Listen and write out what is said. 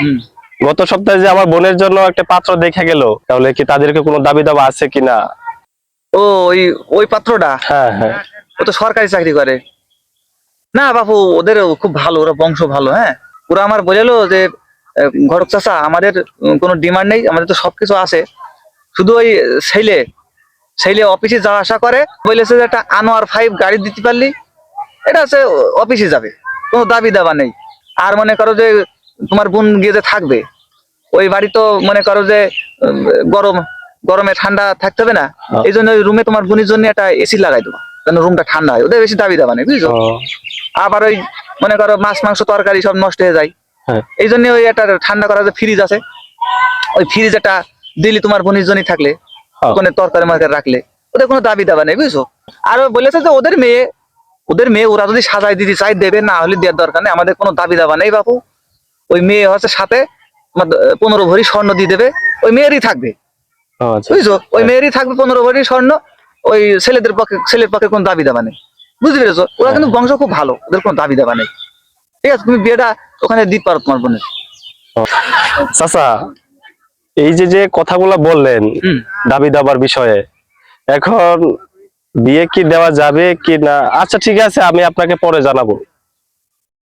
হুম। গত সপ্তাহে যে আমার বোনের জন্য একটা পাত্র দেখে গেল, তাহলে কি তাদেরকে কোনো দাবি দাবা আছে কিনা? ও ওই ওই পাত্রটা, হ্যাঁ হ্যাঁ। ও তো সরকারি চাকরি করে। না বাপু, ওদের খুব ভালো, ওরা বংশ ভালো। হ্যাঁ, ওরা আমার বলেলো যে ঘটক চাচা, আমাদের কোনো ডিমান্ড নেই, আমাদের তো সবকিছু আছে, শুধু ওই ছেলে ছেলে অফিসে যাওয়া আসা করে, বলেছে যে একটা আনোয়ার 5 গাড়ি দিতে পারলি এটা হচ্ছে অফিসে যাবে, কোনো দাবি দাবা নেই। আর মনে করো যে তোমার বোন গিয়ে যে থাকবে ওই বাড়ি, তো মনে করো যে উম, গরম গরমে ঠান্ডা থাকতে হবে না, হ্যাঁ। এই জন্য ওই রুমে তোমার বোনের জন্য একটা এসি লাগাই দেবো, যেন রুমটা ঠান্ডা হয়। ওদের বেশি দাবি দাবা নেই, বুঝছো। ও, আবার ওই মনে করো মাছ মাংস তরকারি সব নষ্ট হয়ে যায়, হ্যাঁ এই জন্য ওই একটা ঠান্ডা করার যে ফ্রিজ আছে, ওই ফ্রিজ একটা দিলি তোমার বোনের জন্য থাকলে, হ্যাঁ। ওখানে তরকারি মারকারি রাখলে, ওদের কোনো দাবি দাবা নেই, বুঝছো। আর ও বলেছে যে ওদের মেয়ে ওরা যদি সাজাই দিতে চাই দেবে, না হলে দেওয়ার দরকার নেই, আমাদের কোনো দাবি দাবা নেই বাপু। ওই মেয়ে হচ্ছে সাথে তোমার 15 ভরি স্বর্ণ দিয়ে দেবে, ওই মেয়েরই থাকবে, ও, আচ্ছা। বুঝছো। ওই হ্যাঁ। মেয়েরই থাকবে 15 ভরি স্বর্ণ, ওই ছেলের পক্ষে কোনো দাবি দাবা নেই, বুঝতে পেরেছো। ওরা হ্যাঁ। কিন্তু বংশ খুব ভালো, ওদের কোনো দাবি দাবা নেই। ঠিক আছে, তুমি বিয়েটা ওখানে দিতে পারো তোমার বোনের। চাচা, এই যে যে কথাগুলো বললেন হুম। দাবি দাবার বিষয়ে, এখন বিয়ে কি দেওয়া যাবে কি না? আচ্ছা ঠিক আছে, আমি আপনাকে পরে জানাবো।